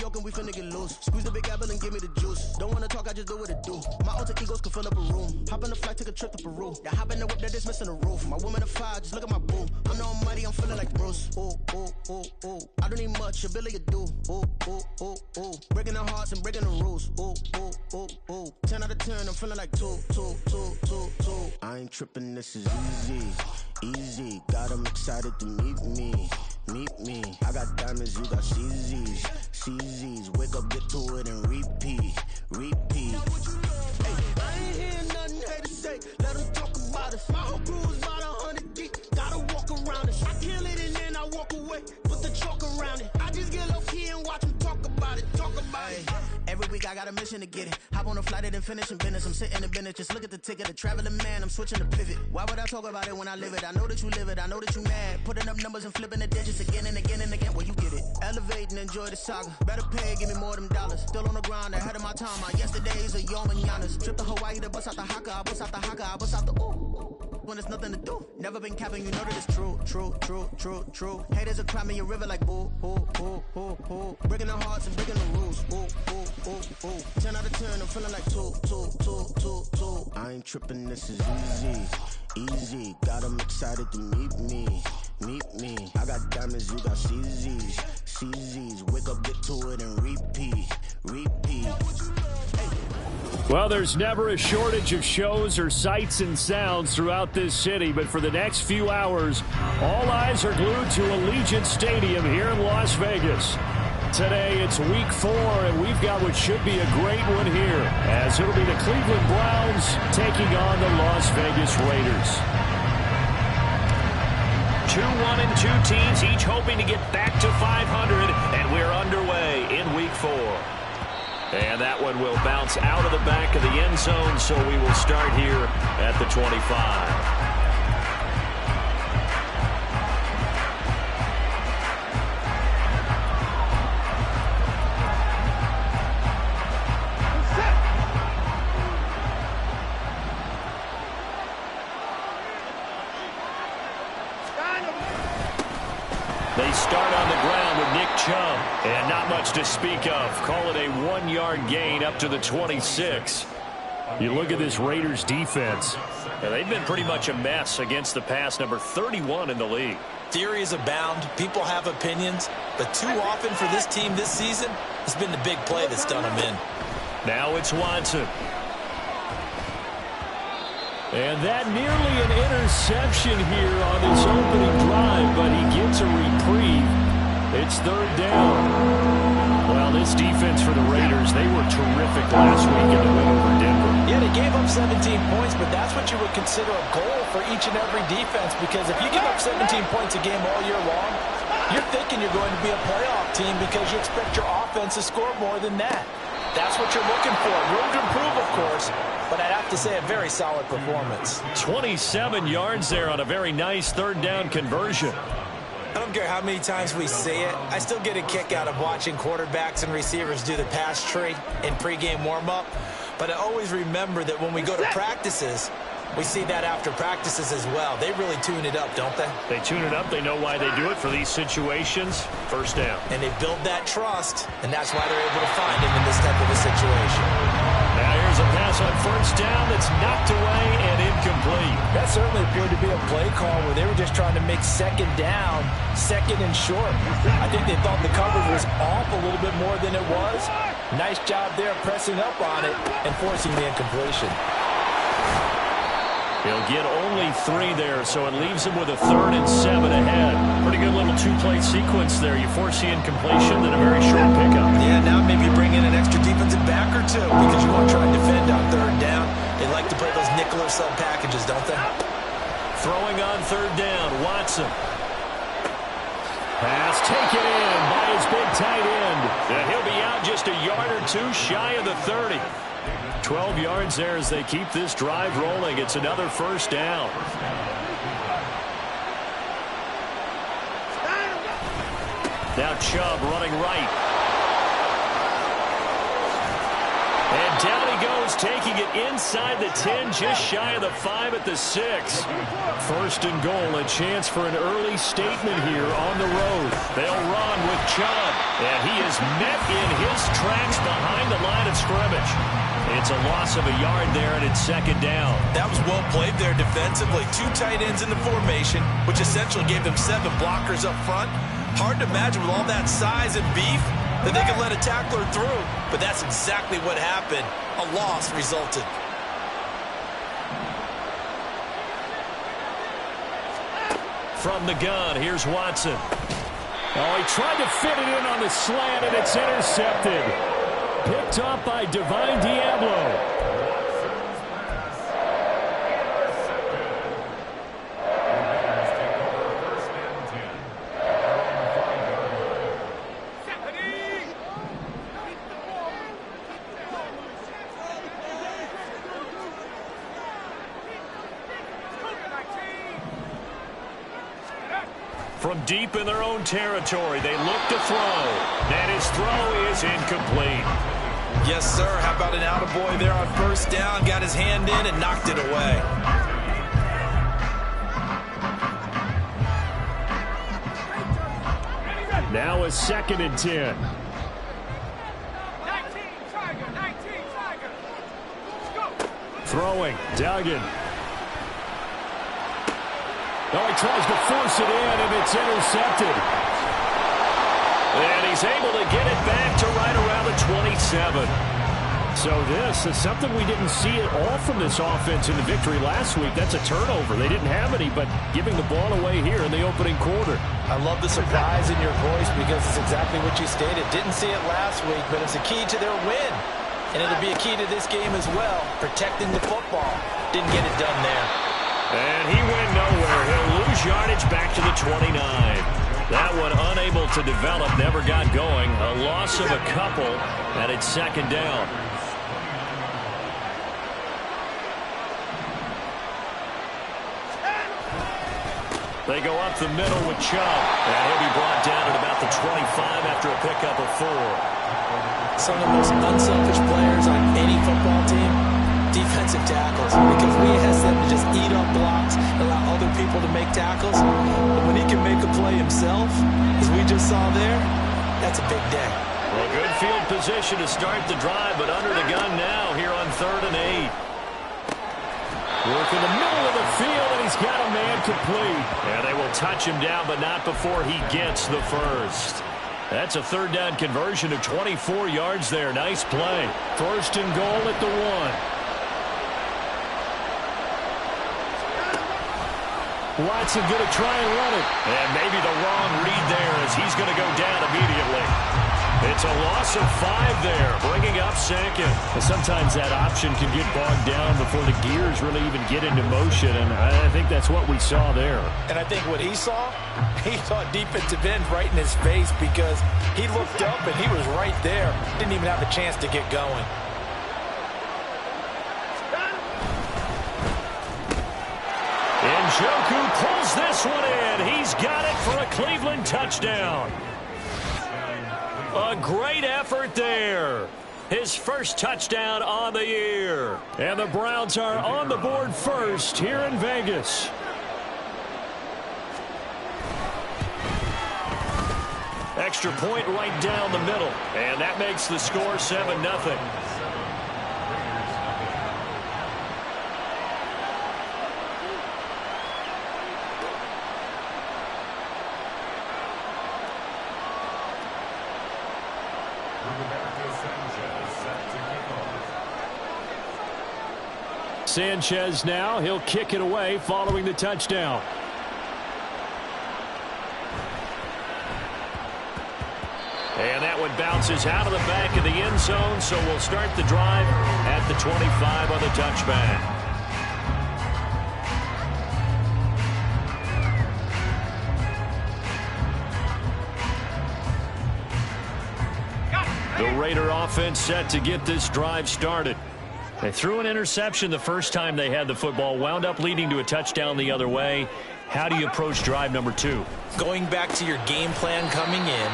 York and we finna get loose. Squeeze the big apple and give me the juice. Don't wanna talk, I just do what it do. My alter egos can fill up a room. Hop on the flight, take a trip to Peru. Yeah, hop in the whip, that is missing the roof. My woman a fire, just look at my boo. I'm the almighty, I'm feeling like Bruce. Ooh, ooh, ooh, ooh. I don't need much, ability to do. Ooh, ooh, ooh, ooh. Breaking the hearts and breaking the rules. Ooh, ooh, ooh, ooh. 10 out of 10, I'm feeling like 2. I ain't tripping, this is easy. Easy, got 'em excited to meet me. Meet me. I got diamonds, you got CZs. CZs, wake up, get to it and repeat. Repeat. Hey, I ain't hearing nothing haters say. Let them talk about us. My whole crew is about 100 deep. Gotta walk around it. I kill it and then I walk away. Put the chalk around it. I just get low key and watch them talk about it. Talk about it. Every week I got a mission to get it. Hop on a flight and finish in business. I'm sitting in business. Just look at the ticket. A traveling man. I'm switching to pivot. Why would I talk about it when I live it? I know that you live it. I know that you mad. Putting up numbers and flipping the digits again and again and again. Well, you get it. Elevate and enjoy the saga. Better pay, give me more of them dollars. Still on the grind, ahead of my time. My yesterdays are your mananas. Trip to Hawaii to bust out the haka. I bust out the haka. I bust out the ooh. When there's nothing to do. Never been capping, you know that it's true. True. Haters are climbing your river like boo. Breaking the hearts and breaking the rules. Ooh. 10 out of 10, I'm feeling like 2. I ain't tripping, this is easy. Got 'em excited to meet me. I got diamonds, you got CZs. Wake up, get to it and repeat. Well, there's never a shortage of shows or sights and sounds throughout this city, but for the next few hours, all eyes are glued to Allegiant Stadium here in Las Vegas. Today, it's week 4, and we've got what should be a great one here, as it'll be the Cleveland Browns taking on the Las Vegas Raiders. 2-1-2 teams, each hoping to get back to 500, and we're underway in week 4. And that one will bounce out of the back of the end zone, so we will start here at the 25. They start on the ground with Nick Chubb, and not much to speak of. Call it a 1-yard gain up to the 26. You look at this Raiders defense. Yeah, they've been pretty much a mess against the pass, number 31 in the league. Theories abound. People have opinions. But too often for this team this season, it's been the big play that's done them in. Now it's Watson. And that nearly an interception here on this opening drive, but he gets a reprieve. It's 3rd down. Well, this defense for the Raiders, they were terrific last week in the win over Denver. Yeah, they gave up 17 points, but that's what you would consider a goal for each and every defense, because if you give up 17 points a game all year long, you're thinking you're going to be a playoff team because you expect your offense to score more than that. That's what you're looking for. Room to improve, of course, but I'd have to say a very solid performance. 27 yards there on a very nice 3rd down conversion. I don't care how many times we say it, I still get a kick out of watching quarterbacks and receivers do the pass tree in pregame warm-up, but I always remember that when we go to practices, we see that after practices as well. They really tune it up, don't they? They tune it up. They know why they do it for these situations. 1st down. And they build that trust, and that's why they're able to find him in this type of a situation. Now here's a pass on 1st down that's knocked away and incomplete. That certainly appeared to be a play call where they were just trying to make 2nd down, 2nd and short. I think they thought the coverage was off a little bit more than it was. Nice job there pressing up on it and forcing the incompletion. He'll get only 3 there, so it leaves him with a 3rd and 7 ahead. Pretty good little 2-play sequence there. You force the incompletion, then a very short pickup. Yeah, now maybe bring in an extra defensive back or 2 because you want to try and defend on 3rd down. They like to play those nickel or sub packages, don't they? Throwing on 3rd down, Watson. Pass taken in by his big tight end. And he'll be out just a yard or 2 shy of the 30. 12 yards there as they keep this drive rolling. It's another 1st down. Now Chubb running right. And down he goes Broncos taking it inside the 10, just shy of the 5 at the 6. First and goal, a chance for an early statement here on the road. They'll run with Chubb, and he is met in his tracks behind the line of scrimmage. It's a loss of a yard there, and it's second down. That was well played there defensively. 2 tight ends in the formation, which essentially gave them 7 blockers up front. Hard to imagine with all that size and beef that they could let a tackler through, but that's exactly what happened. A loss resulted. From the gun, here's Watson. Oh, he tried to fit it in on the slant, and it's intercepted. Picked up by Divine Diablo. From deep in their own territory, they look to throw. And his throw is incomplete. Yes, sir. How about an attaboy there on first down? Got his hand in and knocked it away. Now a second and 10. 19, Tiger, 19, Tiger. Let's go. Throwing, Duggan. Oh, he tries to force it in, and it's intercepted. And he's able to get it back to right around the 27. So this is something we didn't see at all from this offense in the victory last week. That's a turnover. They didn't have any, but giving the ball away here in the opening quarter. I love the surprise in your voice because it's exactly what you stated. Didn't see it last week, but it's a key to their win. And it'll be a key to this game as well, protecting the football. Didn't get it done there. And he went nowhere. He'll lose yardage back to the 29. That one unable to develop, never got going. A loss of a couple, and it's second down. They go up the middle with Chubb. And he'll be brought down at about the 25 after a pickup of 4. Some of the most unselfish players on any football team, defensive tackles, because we ask them to just eat up blocks, allow other people to make tackles. But when he can make a play himself, as we just saw there, that's a big day. Well, good field position to start the drive, but under the gun now here on 3rd and 8. Work in the middle of the field, and he's got a man complete. And they will touch him down, but not before he gets the first. That's a 3rd down conversion of 24 yards there. Nice play. First and goal at the 1. Watson going to try and run it. And maybe the wrong read there as he's going to go down immediately. It's a loss of 5 there, bringing up second. Sometimes that option can get bogged down before the gears really even get into motion, and I think that's what we saw there. And I think what he saw defensive end right in his face because he looked up and he was right there. Didn't even have a chance to get going. Njoku pulls this one in. He's got it for a Cleveland touchdown. A great effort there. His first touchdown on the year. And the Browns are on the board first here in Vegas. Extra point right down the middle. And that makes the score 7-0. Sanchez now, he'll kick it away following the touchdown. And that one bounces out of the back of the end zone, so we'll start the drive at the 25 on the touchback. The Raider offense set to get this drive started. They threw an interception the first time they had the football, wound up leading to a touchdown the other way. How do you approach drive number 2? Going back to your game plan coming in,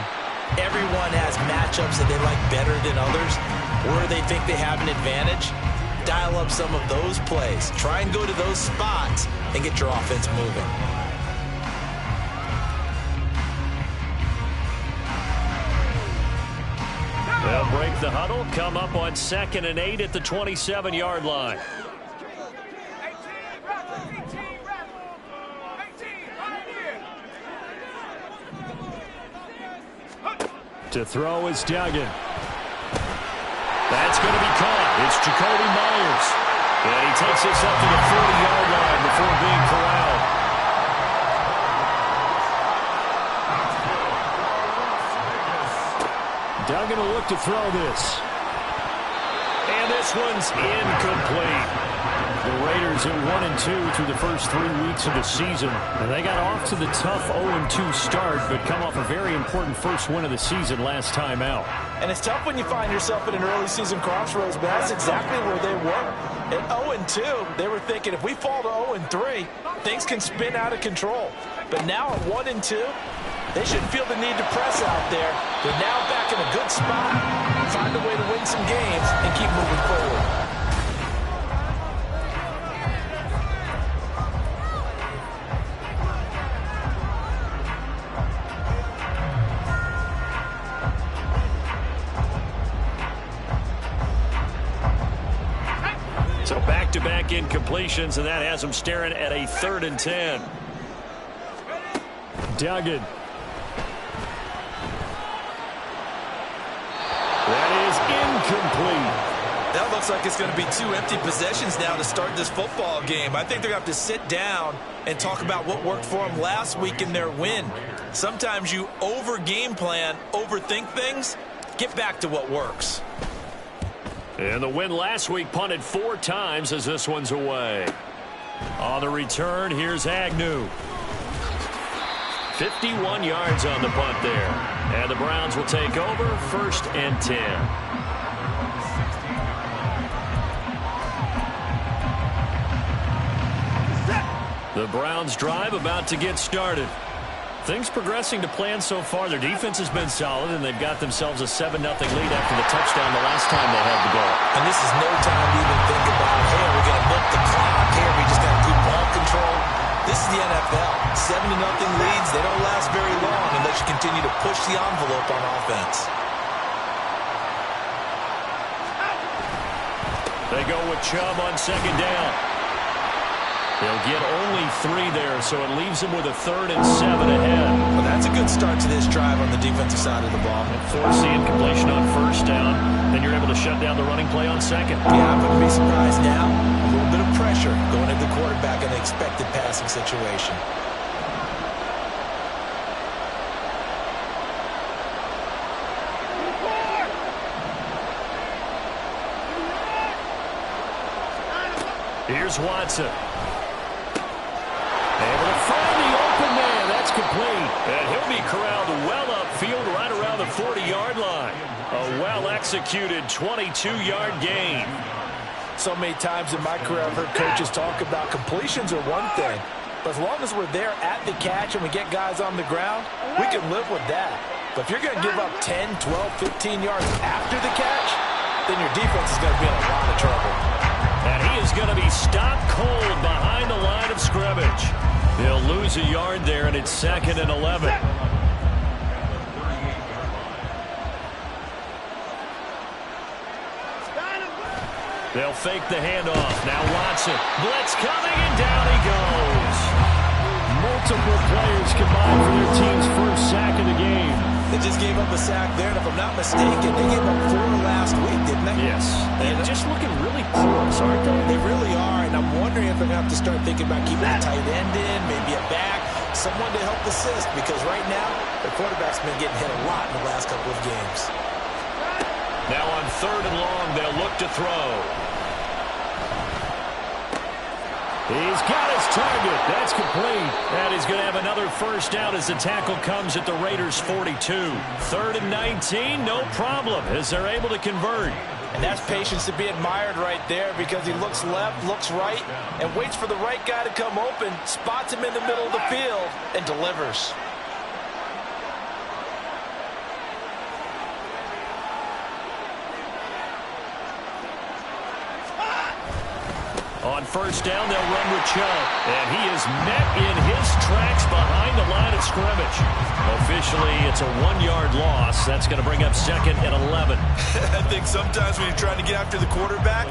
everyone has matchups that they like better than others, where they think they have an advantage. dial up some of those plays. Try and go to those spots and get your offense moving. They'll break the huddle, come up on 2nd and 8 at the 27-yard line. 18, right here. To throw is Duggan. That's going to be caught. It's Jacoby Myers. And he takes this up to the 40-yard line before being corralled. Duggan will look to throw this. And this one's incomplete. The Raiders at 1-2 through the first 3 weeks of the season. And they got off to the tough 0-2 start, but come off a very important first win of the season last time out. And it's tough when you find yourself in an early season crossroads, but that's exactly where they were. At 0-2, they were thinking if we fall to 0-3, things can spin out of control. But now at 1-2, they shouldn't feel the need to press out there. They're now back in a good spot, find a way to win some games, and keep moving forward. So back-to-back incompletions, and that has them staring at a 3rd and 10. Duggan. That is incomplete. That looks like it's going to be 2 empty possessions now to start this football game. I think they're going to have to sit down and talk about what worked for them last week in their win. Sometimes you over-game plan, overthink things. Get back to what works. And the win last week punted 4 times as this one's away. On the return, here's Agnew. 51 yards on the punt there. And the Browns will take over 1st and 10. The Browns drive about to get started. Things progressing to plan so far. Their defense has been solid, and they've got themselves a 7-0 lead after the touchdown the last time they had the ball. And this is no time to even think about, hey, we're going to milk the clock. Hey, we just got to do ball control. This is the NFL. 7-0 leads, they don't last very long unless you continue to push the envelope on offense. They go with Chubb on 2nd down. They'll get only 3 there, so it leaves them with a 3rd and 7 ahead. Well, that's a good start to this drive on the defensive side of the ball. Force the incompletion on 1st down, then you're able to shut down the running play on 2nd. Yeah, I wouldn't be surprised now. A little bit of pressure going at the quarterback in an expected passing situation. Here's Watson. Able to find the open man. That's complete. And he'll be corralled well upfield right around the 40-yard line. A well-executed 22-yard gain. So many times in my career I've heard coaches talk about completions are one thing. But as long as we're there at the catch and we get guys on the ground, we can live with that. But if you're going to give up 10, 12, 15 yards after the catch, then your defense is going to be in a lot of trouble. And he is going to be stopped cold behind the line of scrimmage. They'll lose a yard there, and it's 2nd and 11. They'll fake the handoff. Now Watson. Blitz coming, and down he goes. Multiple players combined for their team's first sack of the game. They just gave up a sack there, and if I'm not mistaken, they gave up 4 last week, didn't they? Yes. And just looking really porous, aren't they? They really are, and I'm wondering if they're going to have to start thinking about keeping a tight end in, maybe a back, someone to help assist, because right now, the quarterback's been getting hit a lot in the last couple of games. Now on 3rd and long, they'll look to throw. He's got his target. That's complete. And he's going to have another 1st down as the tackle comes at the Raiders' 42. 3rd and 19, no problem, as they're able to convert. And that's patience to be admired right there, because he looks left, looks right, and waits for the right guy to come open, spots him in the middle of the field, and delivers. On first down, they'll run with Chubb. And he is met in his tracks behind the line of scrimmage. Officially, it's a 1-yard loss. That's going to bring up 2nd and 11. I think sometimes when you're trying to get after the quarterback,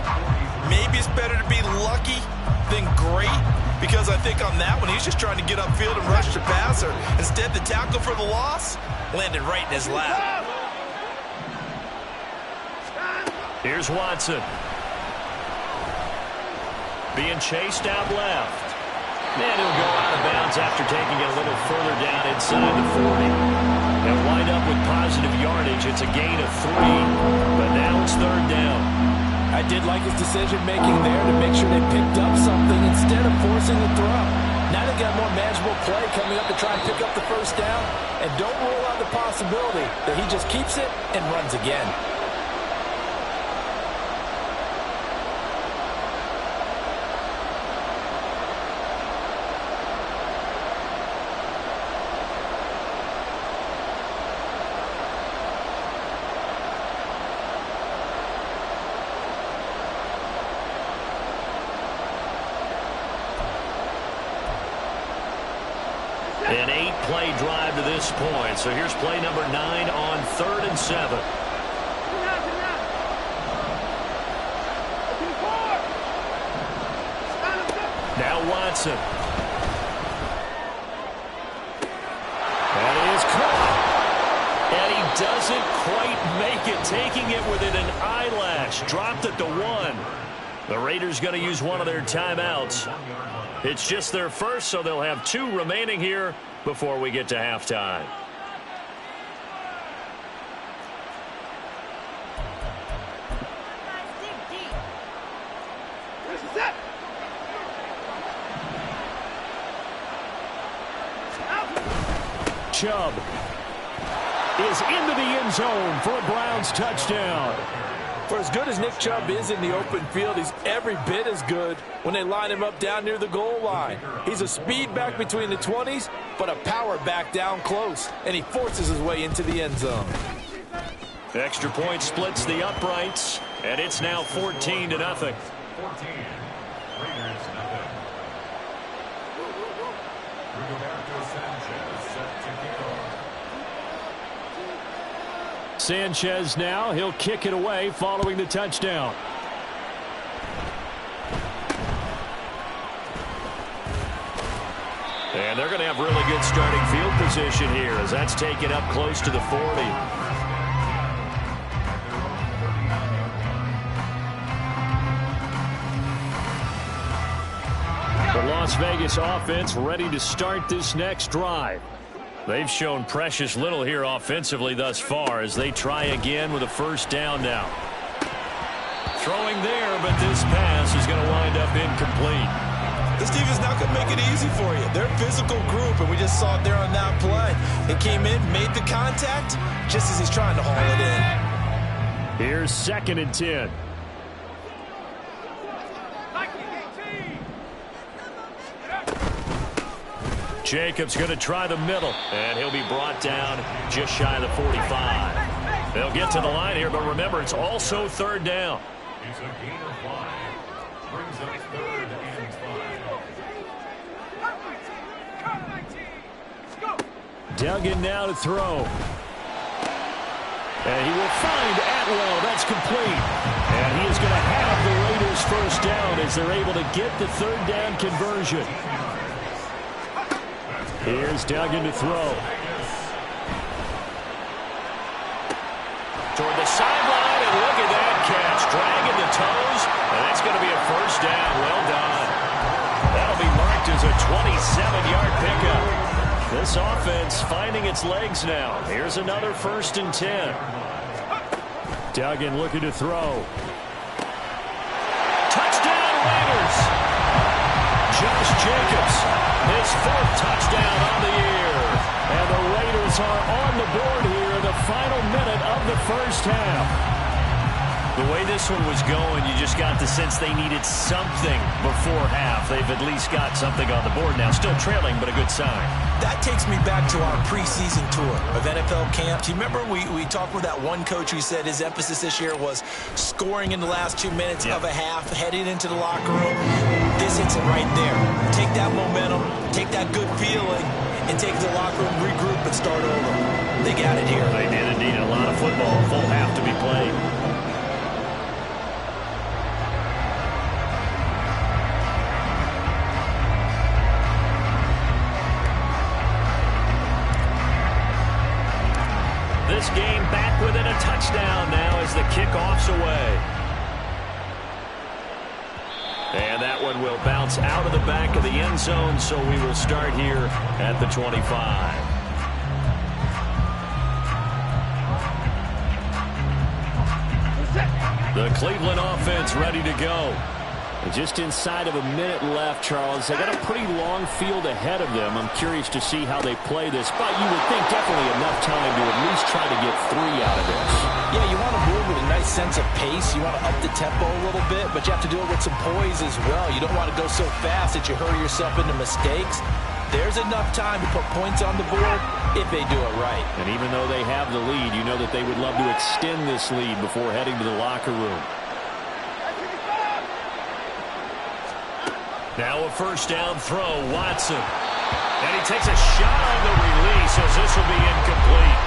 maybe it's better to be lucky than great. Because I think on that one, he's just trying to get upfield and rush the passer. Instead, the tackle for the loss landed right in his lap. Here's Watson. Being chased out left. And he'll go out of bounds after taking it a little further down inside the 40. They'll wind up with positive yardage. It's a gain of 3, but now it's 3rd down. I did like his decision-making there to make sure they picked up something instead of forcing the throw. Now they got a more manageable play coming up to try and pick up the first down. And don't rule out the possibility that he just keeps it and runs again. An 8-play drive to this point. So here's play number 9 on 3rd and 7. Now Watson. That is caught. And he doesn't quite make it, taking it within an eyelash. Dropped it to 1. The Raiders going to use one of their timeouts. It's just their first, so they'll have 2 remaining here before we get to halftime. Chubb is into the end zone for a Browns touchdown. For as good as Nick Chubb is in the open field, he's every bit as good when they line him up down near the goal line. He's a speed back between the 20s, but a power back down close, and he forces his way into the end zone. Extra point splits the uprights, and it's now 14-0. 14. Raiders nothing. Roberto Sanchez set to kick off. Sanchez now, he'll kick it away following the touchdown. And they're going to have really good starting field position here as that's taken up close to the 40. The Las Vegas offense ready to start this next drive. They've shown precious little here offensively thus far as they try again with a first down now. Throwing there, but this pass is going to wind up incomplete. This defense not going to make it easy for you. They're a physical group, and we just saw it there on that play. It came in, made the contact, just as he's trying to haul it in. Here's 2nd and 10. Jacobs going to try the middle, and he'll be brought down just shy of the 45. They'll get to the line here, but remember, it's also 3rd down. It's a gain of 5. Brings up 3rd and 5. Duggan now to throw. And he will find Atwell. That's complete. And he is going to have the Raiders first down as they're able to get the 3rd down conversion. Here's Duggan to throw. Toward the sideline, and look at that catch. Dragging the toes, and that's going to be a first down. Well done. That'll be marked as a 27-yard pickup. This offense finding its legs now. Here's another 1st and 10. Duggan looking to throw. Touchdown, Raiders. Josh Jacobs, his 4th touchdown on the year. And the Raiders are on the board here in the final minute of the first half. The way this one was going, you just got the sense they needed something before half. They've at least got something on the board now. Still trailing, but a good sign. That takes me back to our preseason tour of NFL camp. Do you remember we talked with that one coach who said his emphasis this year was scoring in the last 2 minutes of a half, heading into the locker room? This hits it right there. Take that momentum, take that good feeling, and take it to the locker room, regroup, and start over. They got it here. They did indeed. A lot of football, full half to be played. This game back within a touchdown now as the kickoff's away. And that one will bounce out of the back of the end zone, so we will start here at the 25. The Cleveland offense ready to go. Just inside of a minute left, Charles. They got a pretty long field ahead of them. I'm curious to see how they play this, but you would think definitely enough time to at least try to get 3 out of this. Yeah, you want to move with a nice sense of pace. You want to up the tempo a little bit, but you have to do it with some poise as well. You don't want to go so fast that you hurry yourself into mistakes. There's enough time to put points on the board if they do it right. And even though they have the lead, you know that they would love to extend this lead before heading to the locker room. Now a first down throw, Watson. And he takes a shot on the release as this will be incomplete.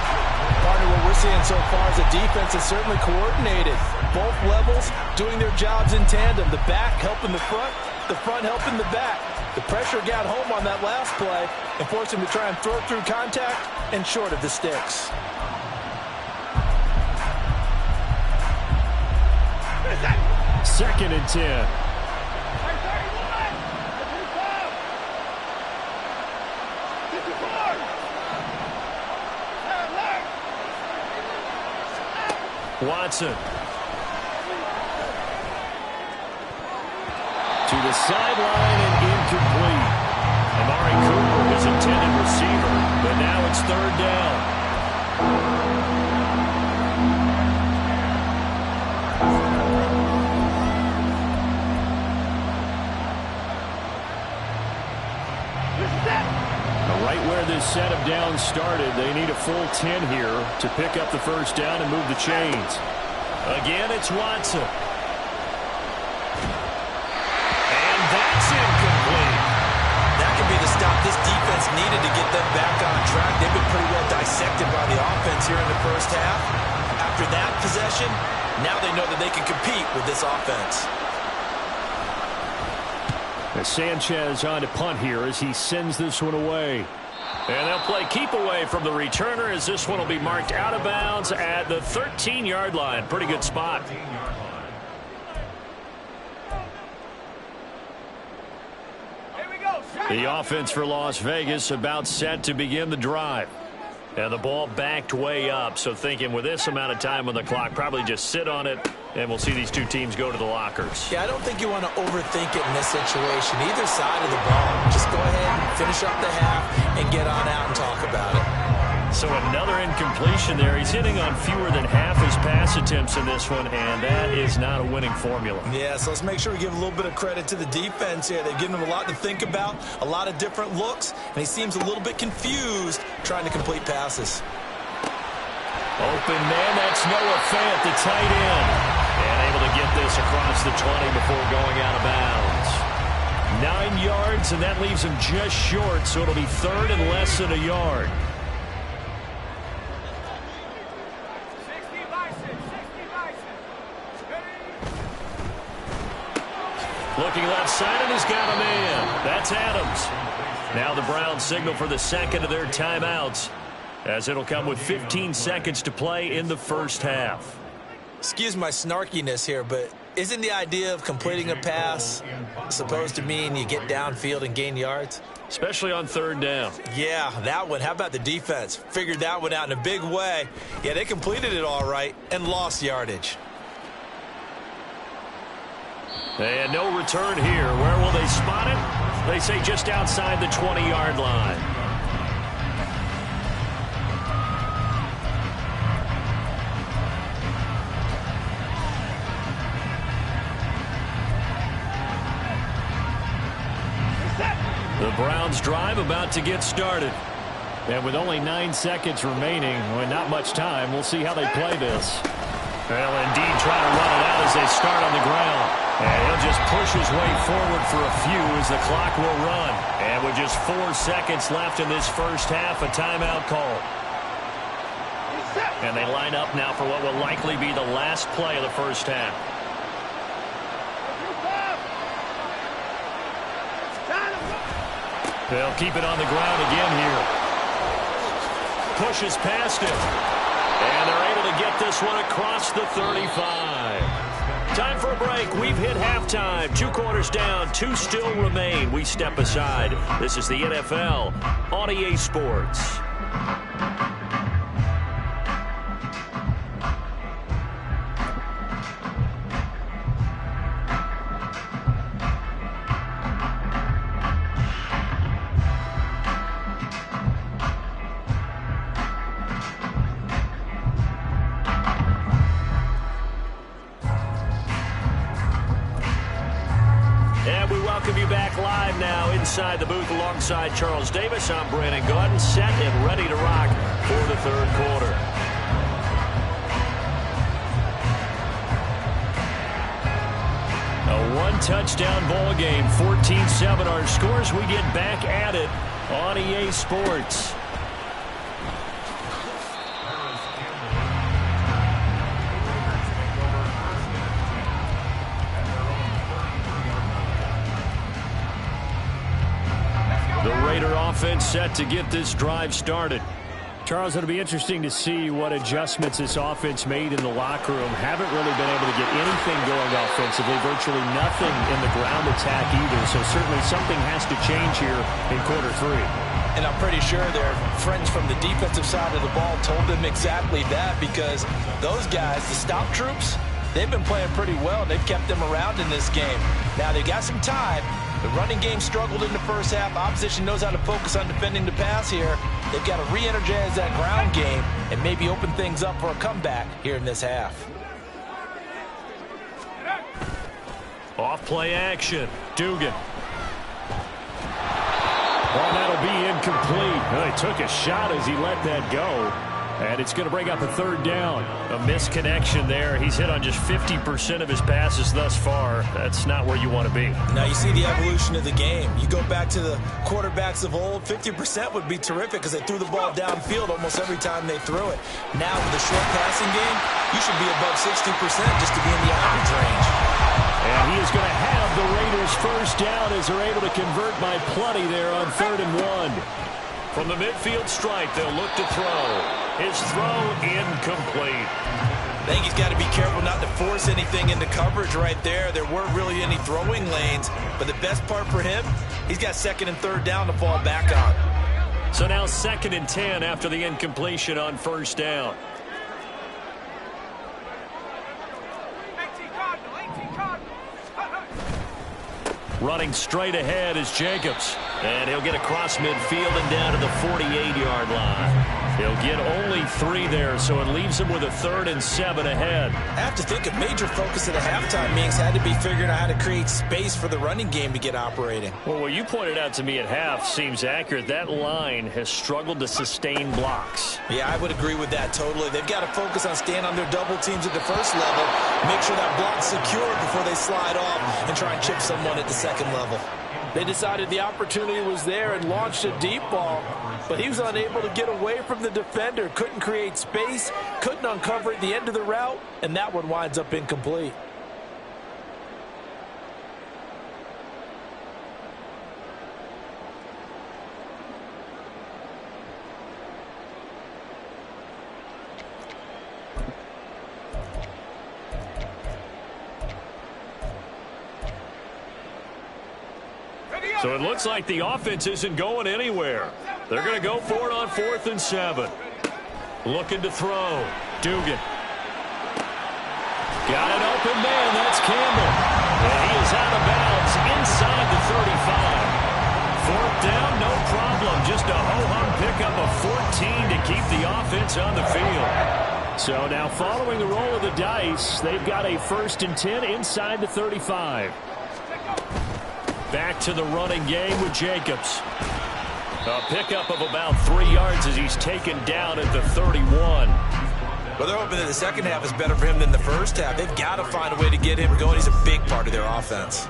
Partner, what we're seeing so far is the defense is certainly coordinated. Both levels doing their jobs in tandem. The back helping the front helping the back. The pressure got home on that last play and forced him to try and throw through contact and short of the sticks. Second and 10. Watson. To the sideline and incomplete. Amari Cooper, his intended receiver, but now it's third down. Right where this set of downs started, they need a full 10 here to pick up the first down and move the chains. Again, it's Watson. And that's incomplete. That could be the stop this defense needed to get them back on track. They've been pretty well dissected by the offense here in the first half. After that possession, now they know that they can compete with this offense. As Sanchez on to punt here as he sends this one away. And they'll play keep away from the returner as this one will be marked out of bounds at the 13-yard line. Pretty good spot. The offense for Las Vegas about set to begin the drive. And the ball backed way up, so thinking with this amount of time on the clock, probably just sit on it, and we'll see these two teams go to the lockers. Yeah, I don't think you want to overthink it in this situation. Either side of the ball, just go ahead and finish up the half and get on out and talk about it. So another incompletion there. He's hitting on fewer than half his pass attempts in this one, and that is not a winning formula. Yeah, so let's make sure we give a little bit of credit to the defense here. They've given him a lot to think about, a lot of different looks, and he seems a little bit confused trying to complete passes. Open man, that's Noah Fant, the tight end. And able to get this across the 20 before going out of bounds. 9 yards, and that leaves him just short, so it'll be third and less than a yard. Looking left side, and he's got a man. That's Adams. Now the Browns signal for the second of their timeouts, as it'll come with 15 seconds to play in the first half. Excuse my snarkiness here, but isn't the idea of completing a pass supposed to mean you get downfield and gain yards? Especially on third down. Yeah, that one. How about the defense? Figured that one out in a big way. Yeah, they completed it all right and lost yardage. And no return here. Where will they spot it? They say just outside the 20-yard line. Browns drive about to get started. And with only 9 seconds remaining, well, not much time, we'll see how they play this. Well, indeed, trying to run it out as they start on the ground. And he'll just push his way forward for a few as the clock will run. And with just 4 seconds left in this first half, a timeout call. And they line up now for what will likely be the last play of the first half. They'll keep it on the ground again here. Pushes past it. And they're able to get this one across the 35. Time for a break. We've hit halftime. 2 quarters down. 2 still remain. We step aside. This is the NFL on EA Sports. Inside the booth alongside Charles Davis, I'm Brandon Gaudin, set and ready to rock for the third quarter. A one-touchdown ball game, 14-7 our scores. We get back at it on EA Sports. Offense set to get this drive started. Charles, it'll be interesting to see what adjustments this offense made in the locker room. Haven't really been able to get anything going offensively, virtually nothing in the ground attack either, so certainly something has to change here in quarter 3. And I'm pretty sure their friends from the defensive side of the ball told them exactly that, because those guys, the stop troops, they've been playing pretty well, and they've kept them around in this game. Now, they've got some time. The running game struggled in the first half. Opposition knows how to focus on defending the pass here. They've got to re-energize that ground game and maybe open things up for a comeback here in this half. Off play action. Dugan. Well, that'll be incomplete. Well, he took a shot as he let that go. And it's going to bring up a third down. A misconnection there. He's hit on just 50% of his passes thus far. That's not where you want to be. Now you see the evolution of the game. You go back to the quarterbacks of old, 50% would be terrific because they threw the ball downfield almost every time they threw it. Now with the short passing game, you should be above 60% just to be in the average range. And he is going to have the Raiders first down as they're able to convert by plenty there on 3rd and 1. From the midfield stripe, they'll look to throw. His throw incomplete. I think he's got to be careful not to force anything into coverage right there. There weren't really any throwing lanes, but the best part for him, he's got 2nd and 3rd down to fall back on. So now 2nd and 10 after the incompletion on 1st down. 18 Cardinal. Running straight ahead is Jacobs. And he'll get across midfield and down to the 48-yard line. He'll get only 3 there, so it leaves him with a 3rd and 7 ahead. I have to think a major focus of the halftime meetings had to be figuring out how to create space for the running game to get operating. Well, what you pointed out to me at half seems accurate. That line has struggled to sustain blocks. Yeah, I would agree with that totally. They've got to focus on staying on their double teams at the first level, make sure that block's secure before they slide off and try and chip someone at the 2nd level. They decided the opportunity was there and launched a deep ball, but he was unable to get away from the defender, couldn't create space, couldn't uncover at the end of the route, and that one winds up incomplete. So it looks like the offense isn't going anywhere. They're going to go for it on 4th and 7. Looking to throw. Dugan. Got an open man. That's Campbell. And he is out of bounds inside the 35. 4th down, no problem. Just a ho-hum pickup of 14 to keep the offense on the field. So now following the roll of the dice, they've got a 1st and 10 inside the 35. Back to the running game with Jacobs. A pickup of about 3 yards as he's taken down at the 31. Well, they're hoping that the second half is better for him than the first half. They've got to find a way to get him going. He's a big part of their offense.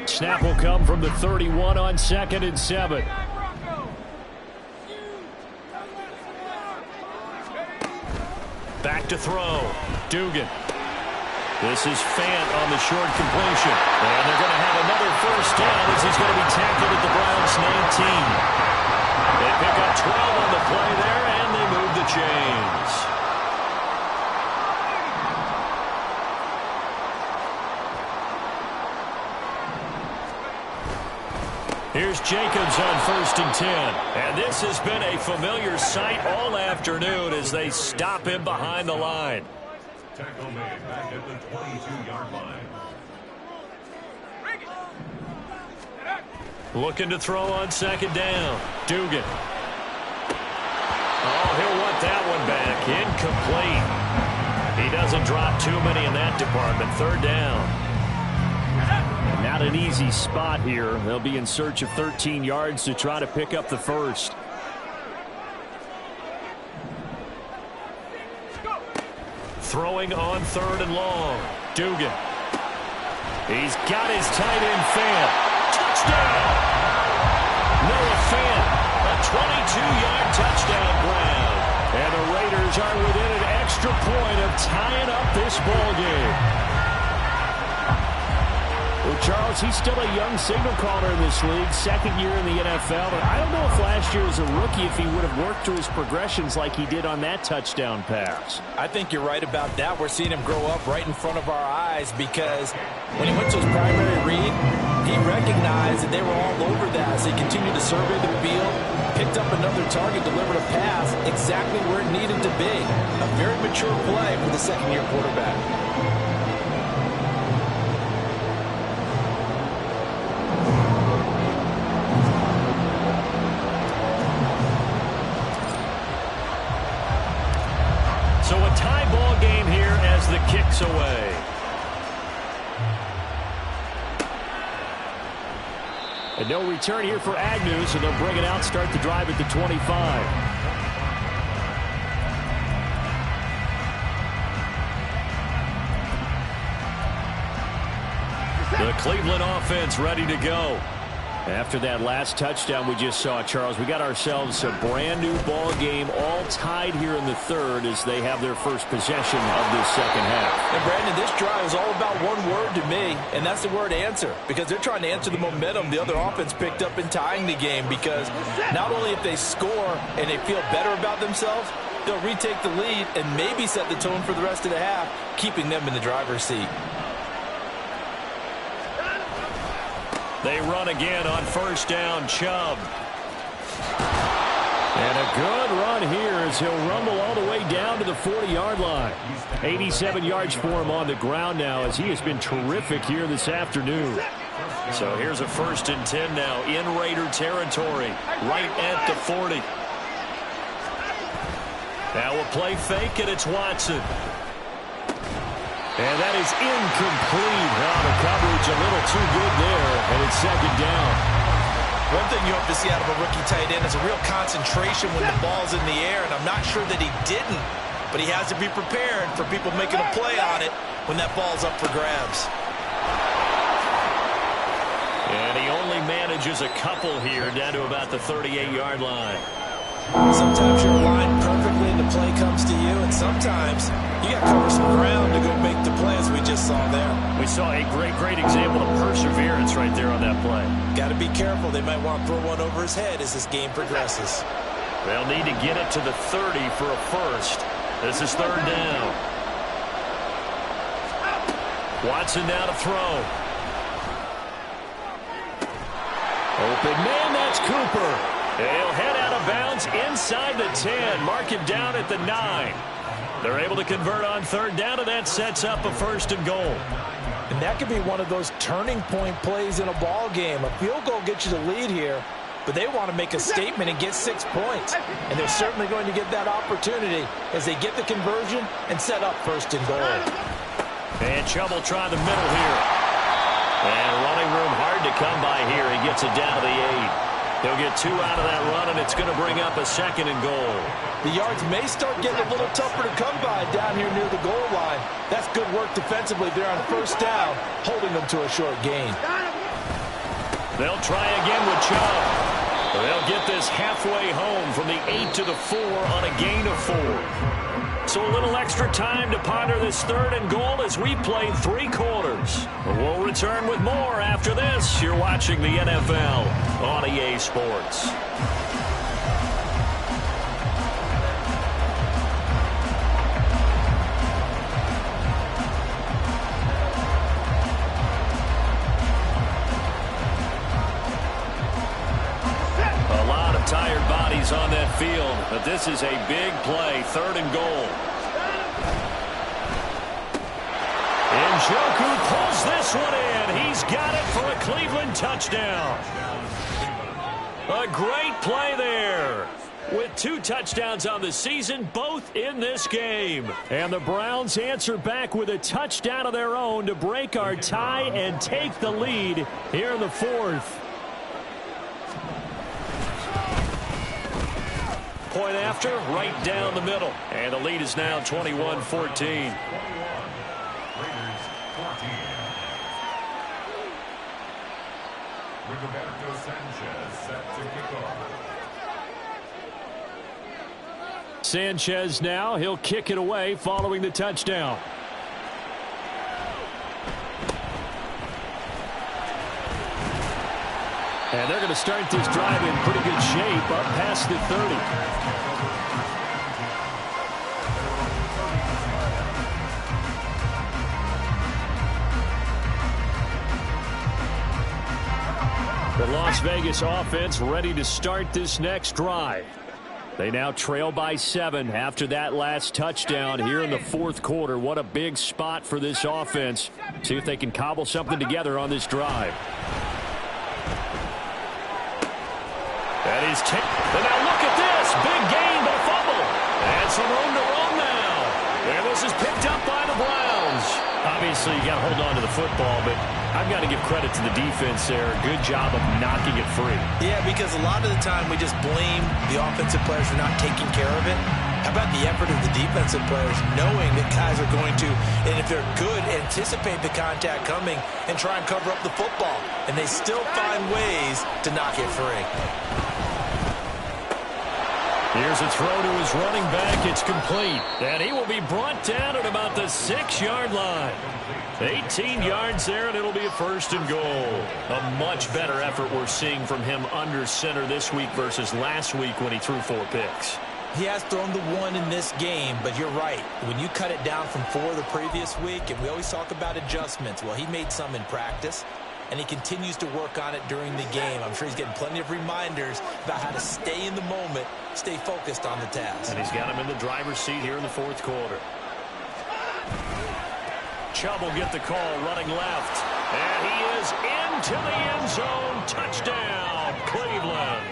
Snap will come from the 31 on 2nd and 7. Back to throw. Dugan. This is Fant on the short completion. And they're going to have another first down as he's going to be tackled at the Browns' 19. They pick up 12 on the play there, and they move the chains. Here's Jacobs on 1st and 10. And this has been a familiar sight all afternoon as they stop him behind the line. Tackle made back at the 22-yard line. Looking to throw on 2nd down. Dugan. Oh, he'll want that one back. Incomplete. He doesn't drop too many in that department. 3rd down. Not an easy spot here. They'll be in search of 13 yards to try to pick up the first. Throwing on 3rd and long. Dugan. He's got his tight end Fant. Touchdown! Noah Fant, a 22-yard touchdown grab. And the Raiders are within an extra point of tying up this ball game. Well, Charles, he's still a young signal caller in this league, 2nd year in the NFL. But I don't know if last year as a rookie if he would have worked through his progressions like he did on that touchdown pass. I think you're right about that. We're seeing him grow up right in front of our eyes because when he went to his primary read, he recognized that they were all over that as he continued to survey the field, picked up another target, delivered a pass exactly where it needed to be. A very mature play for the second-year quarterback. So a tie ball game here as the kick's away. And no return here for Agnew, so they'll bring it out, start the drive at the 25. The Cleveland offense ready to go. After that last touchdown we just saw, Charles, we got ourselves a brand new ball game, all tied here in the 3rd as they have their first possession of this second half. And Brandon, this drive is all about one word to me, and that's the word answer, because they're trying to answer the momentum the other offense picked up in tying the game, because not only if they score and they feel better about themselves, they'll retake the lead and maybe set the tone for the rest of the half, keeping them in the driver's seat. They run again on 1st down, Chubb. And a good run here as he'll rumble all the way down to the 40-yard line. 87 yards for him on the ground now as he has been terrific here this afternoon. So here's a 1st and 10 now in Raider territory, right at the 40. Now a play fake, and it's Watson. And that is incomplete. Now the coverage a little too good there, and it's 2nd down. One thing you hope to see out of a rookie tight end is a real concentration when the ball's in the air, and I'm not sure that he didn't, but he has to be prepared for people making a play on it when that ball's up for grabs. And he only manages a couple here down to about the 38-yard line. Sometimes you're aligned perfectly and the play comes to you, and sometimes you got to cover some ground to go make the play, as we just saw there. We saw a great example of perseverance right there on that play. Got to be careful. They might want to throw one over his head as this game progresses. They'll need to get it to the 30 for a first. This is 3rd down. Watson now to throw. Open man, that's Cooper. He'll head out of bounds inside the 10. Mark him down at the 9. They're able to convert on 3rd down, and that sets up a 1st and goal. And that could be one of those turning point plays in a ball game. A field goal gets you the lead here, but they want to make a statement and get 6 points. And they're certainly going to get that opportunity as they get the conversion and set up 1st and goal. And Chubb will try the middle here. And running room hard to come by here. He gets it down to the 8. He'll get 2 out of that run, and it's going to bring up a 2nd and goal. The yards may start getting a little tougher to come by down here near the goal line. That's good work defensively there on 1st down, holding them to a short gain. They'll try again with Chubb. They'll get this halfway home from the 8 to the 4 on a gain of 4. So a little extra time to ponder this 3rd and goal as we play 3 quarters. We'll return with more after this. You're watching the NFL on EA Sports. A lot of tired bodies on that field, but this is a big play, 3rd and goal. Njoku pulls this one in. He's got it for a Cleveland touchdown. A great play there. With 2 touchdowns on the season, both in this game. And the Browns answer back with a touchdown of their own to break our tie and take the lead here in the 4th. Point after, right down the middle. And the lead is now 21-14. Rigoberto Sanchez set to kick off. Sanchez now, he'll kick it away following the touchdown. And they're going to start this drive in pretty good shape up past the 30. The Las Vegas offense ready to start this next drive. They now trail by 7 after that last touchdown here in the 4th quarter. What a big spot for this offense. See if they can cobble something together on this drive. And he's and now look at this. Big gain, but a fumble. And some room to run now. And this is picked up by the Browns. Obviously, you got to hold on to the football, but I've got to give credit to the defense there. Good job of knocking it free. Yeah, because a lot of the time we just blame the offensive players for not taking care of it. How about the effort of the defensive players knowing that guys are going to, and if they're good, anticipate the contact coming and try and cover up the football. And they still find ways to knock it free. Here's a throw to his running back. It's complete. And he will be brought down at about the 6-yard line. 18 yards there, and it'll be a 1st and goal. A much better effort we're seeing from him under center this week versus last week when he threw 4 picks. He has thrown the 1 in this game, but you're right. When you cut it down from 4 the previous week, and we always talk about adjustments, well, he made some in practice, and he continues to work on it during the game. I'm sure he's getting plenty of reminders about how to stay in the moment, stay focused on the task. And he's got him in the driver's seat here in the 4th quarter. Chubb will get the call running left. And he is into the end zone. Touchdown, Cleveland.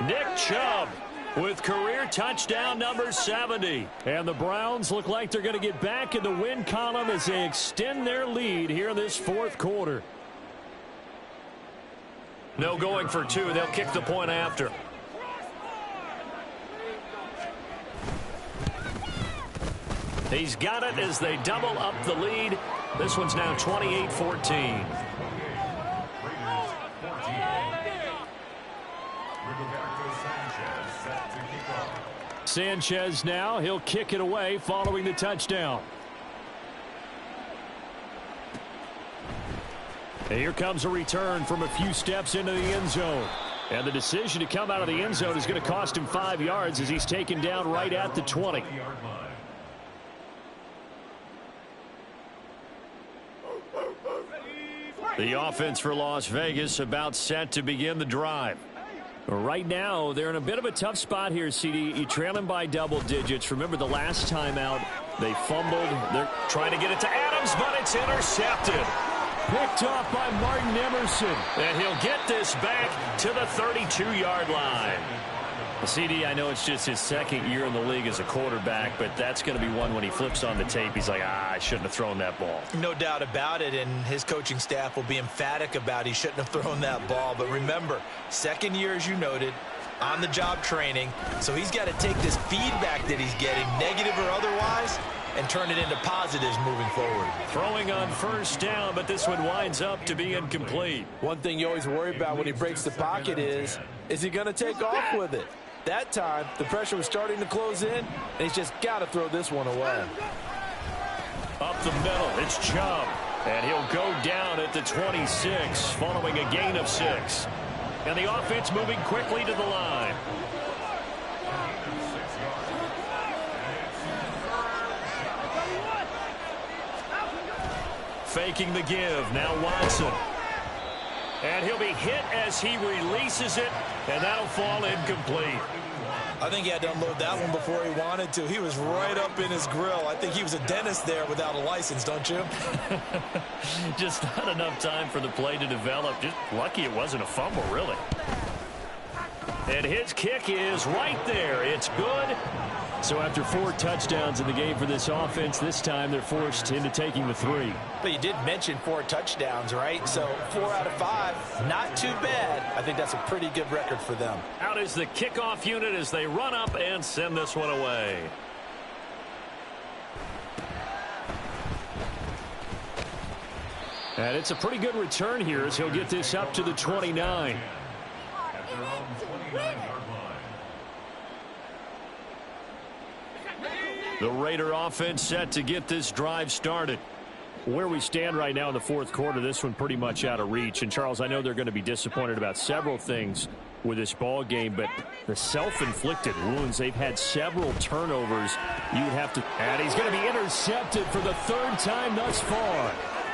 Nick Chubb with career touchdown number 70. And the Browns look like they're going to get back in the win column as they extend their lead here in this 4th quarter. No going for 2. They'll kick the point after. He's got it as they double up the lead. This one's now 28-14. Sanchez now, he'll kick it away following the touchdown. And here comes a return from a few steps into the end zone. And the decision to come out of the end zone is going to cost him 5 yards as he's taken down right at the 20. The offense for Las Vegas about set to begin the drive. Right now, they're in a bit of a tough spot here, CD. You trail them by double digits. Remember the last time out, they fumbled. They're trying to get it to Adams, but it's intercepted. Picked off by Martin Emerson. And he'll get this back to the 32-yard line. CD, I know it's just his second year in the league as a quarterback, but that's going to be one when he flips on the tape. He's like, I shouldn't have thrown that ball. No doubt about it, and his coaching staff will be emphatic about he shouldn't have thrown that ball. But remember, second year, as you noted, on-the-job training, so he's got to take this feedback that he's getting, negative or otherwise, and turn it into positives moving forward. Throwing on first down, but this one winds up to be incomplete. One thing you always worry about when he breaks the pocket is he going to take off with it? That time, the pressure was starting to close in, and he's just got to throw this one away. Up the middle, it's Chubb, and he'll go down at the 26, following a gain of 6. And the offense moving quickly to the line. Faking the give, now Watson. And he'll be hit as he releases it, and that'll fall incomplete. I think he had to unload that one before he wanted to. He was right up in his grill. I think he was a dentist there without a license, don't you? Just not enough time for the play to develop. Just lucky it wasn't a fumble, really. And his kick is right there. It's good. So after 4 touchdowns in the game for this offense, this time they're forced into taking the 3. But you did mention 4 touchdowns, right? So 4 out of 5, not too bad. I think that's a pretty good record for them. Out is the kickoff unit as they run up and send this one away. And it's a pretty good return here as he'll get this up to the 29. At their own 29-yard line. The Raider offense set to get this drive started. Where we stand right now in the fourth quarter, this one pretty much out of reach. And, Charles, I know they're going to be disappointed about several things with this ball game, but the self-inflicted wounds, they've had several turnovers. You would have to, and he's going to be intercepted for the 3rd time thus far.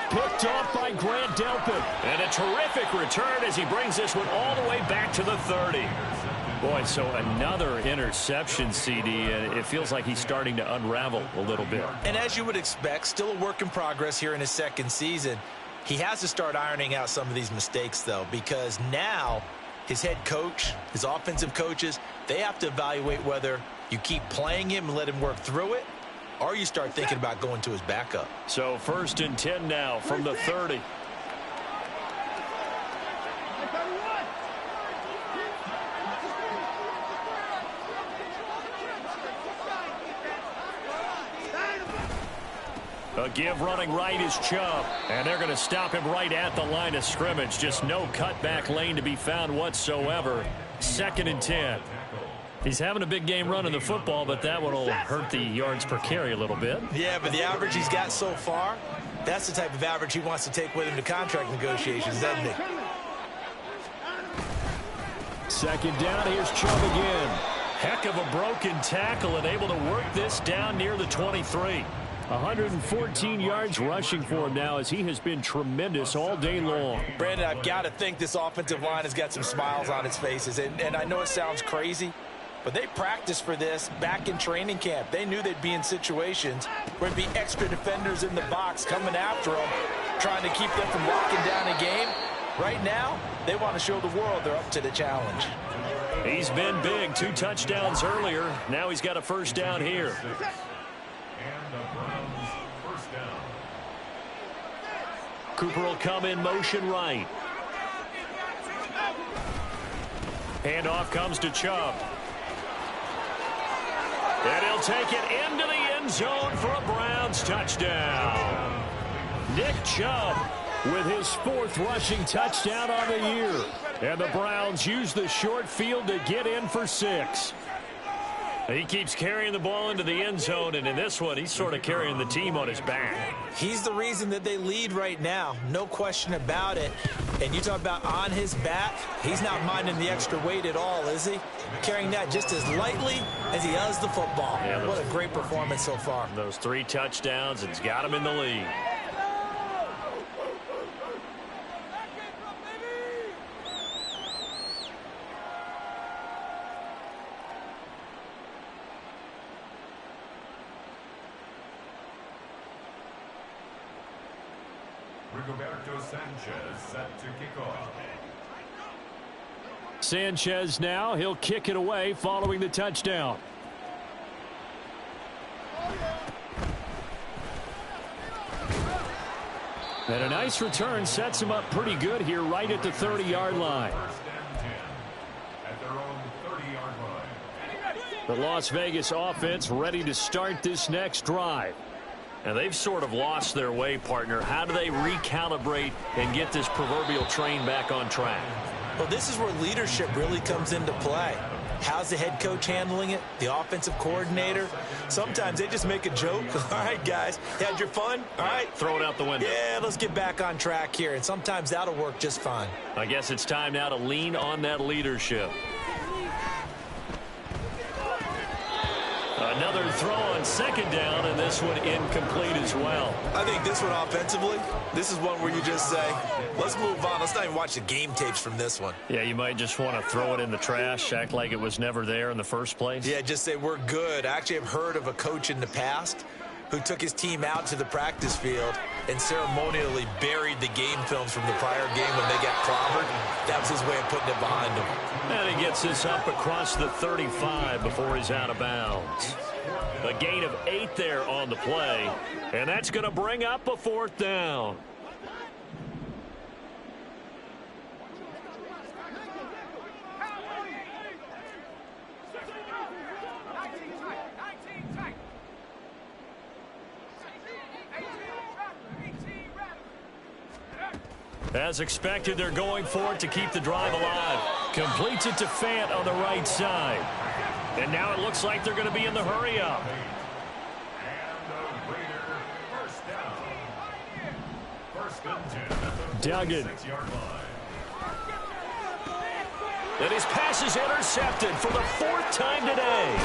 Picked off by Grant Delpit. And a terrific return as he brings this one all the way back to the 30. Boy, so another interception, CD, and it feels like he's starting to unravel a little bit. And as you would expect, still a work in progress here in his second season. He has to start ironing out some of these mistakes, though, because now his head coach, his offensive coaches, they have to evaluate whether you keep playing him and let him work through it, or you start thinking about going to his backup. So 1st and 10 now from the 30. A give running right is Chubb, and they're going to stop him right at the line of scrimmage. Just no cutback lane to be found whatsoever. 2nd and 10. He's having a big game running the football, but that one will hurt the yards per carry a little bit. Yeah, but the average he's got so far, that's the type of average he wants to take with him to contract negotiations, doesn't he? 2nd down, here's Chubb again. Heck of a broken tackle and able to work this down near the 23. 114 yards rushing for him now as he has been tremendous all day long. Brandon, I've got to think this offensive line has got some smiles on its faces. And I know it sounds crazy, but they practiced for this back in training camp. They knew they'd be in situations where there'd be extra defenders in the box coming after them, trying to keep them from locking down a game. Right now, they want to show the world they're up to the challenge. He's been big. 2 touchdowns earlier. Now he's got a 1st down here. And the Browns first down. Cooper will come in motion right. Handoff comes to Chubb. And he'll take it into the end zone for a Browns touchdown. Nick Chubb with his 4th rushing touchdown on the year. And the Browns use the short field to get in for 6. He keeps carrying the ball into the end zone, and in this one, he's sort of carrying the team on his back. He's the reason that they lead right now, no question about it. And you talk about on his back, he's not minding the extra weight at all, is he? Carrying that just as lightly as he does the football. Yeah, what a great performance so far. Those 3 touchdowns, it's got him in the lead. Rigoberto Sanchez set to kick off. Sanchez now. He'll kick it away following the touchdown. And a nice return sets him up pretty good here right at the 30-yard line. At their own 30-yard line. The Las Vegas offense ready to start this next drive. And they've sort of lost their way, partner. How do they recalibrate and get this proverbial train back on track? Well, this is where leadership really comes into play. How's the head coach handling it? The offensive coordinator? Sometimes they just make a joke. All right, guys, had your fun? All right. Throw it out the window. Yeah, let's get back on track here. And sometimes that'll work just fine. I guess it's time now to lean on that leadership. Another throw on second down, and this one incomplete as well. I think this one offensively, this is one where you just say, let's move on. Let's not even watch the game tapes from this one. Yeah, you might just want to throw it in the trash, act like it was never there in the first place. Yeah, just say we're good. I actually have heard of a coach in the past who took his team out to the practice field and ceremonially buried the game films from the prior game when they got clobbered. That was his way of putting it behind him. And he gets this up across the 35 before he's out of bounds. A gain of 8 there on the play, and that's going to bring up a 4th down. As expected, they're going for it to keep the drive alive. Completes it to Fant on the right side. And now it looks like they're going to be in the hurry-up. And the Raider first down. First and 10. Duggan. 6-yard line. And his pass is intercepted for the 4th time today.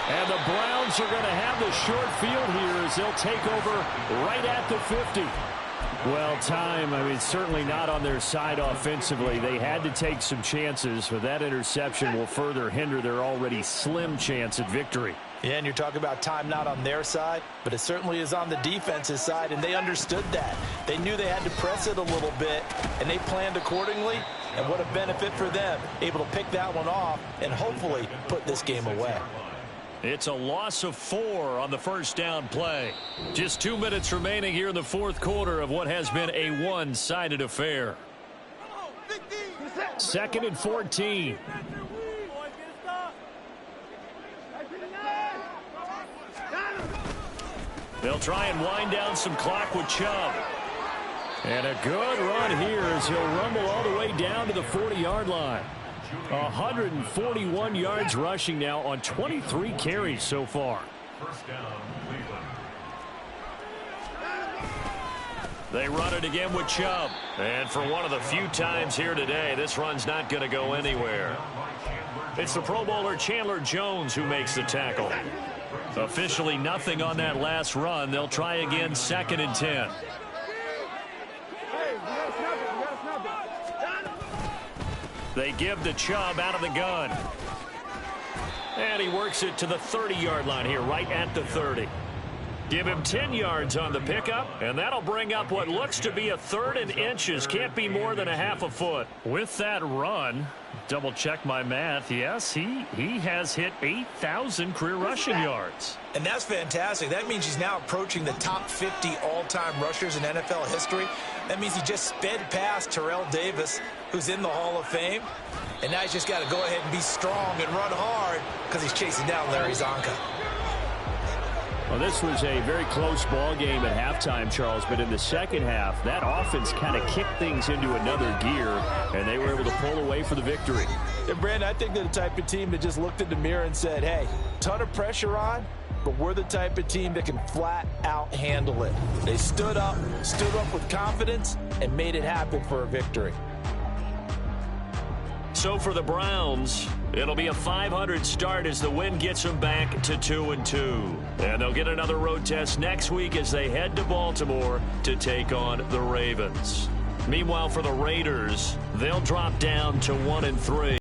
And the Browns are going to have the short field here as they'll take over right at the 50. Well, certainly not on their side offensively. They had to take some chances, but that interception will further hinder their already slim chance at victory. Yeah, and you're talking about time not on their side, but it certainly is on the defense's side, and they understood that. They knew they had to press it a little bit, and they planned accordingly, and what a benefit for them, able to pick that one off and hopefully put this game away. It's a loss of 4 on the first down play. Just 2 minutes remaining here in the 4th quarter of what has been a one-sided affair. 2nd and 14. They'll try and wind down some clock with Chubb. And a good run here as he'll rumble all the way down to the 40-yard line. 141 yards rushing now on 23 carries so far. First down, Cleveland. They run it again with Chubb. And for one of the few times here today, this run's not going to go anywhere. It's the Pro Bowler Chandler Jones who makes the tackle. Officially nothing on that last run. They'll try again 2nd and 10. They give to Chubb out of the gun. And he works it to the 30-yard line here, right at the 30. Give him 10 yards on the pickup, and that'll bring up what looks to be a 3rd and inches. Can't be more than a half a foot. With that run, double check my math, yes, he has hit 8,000 career rushing yards. And that's fantastic. That means he's now approaching the top 50 all-time rushers in NFL history. That means he just sped past Terrell Davis, who's in the Hall of Fame. And now he's just got to go ahead and be strong and run hard because he's chasing down Larry Zonka. Well, this was a very close ball game at halftime, Charles, but in the second half, that offense kind of kicked things into another gear, and they were able to pull away for the victory. And, Brandon, I think they're the type of team that just looked in the mirror and said, hey, ton of pressure on, but we're the type of team that can flat out handle it. They stood up with confidence, and made it happen for a victory. So for the Browns, it'll be a 500 start as the win gets them back to 2-2. And they'll get another road test next week as they head to Baltimore to take on the Ravens. Meanwhile, for the Raiders, they'll drop down to 1-3.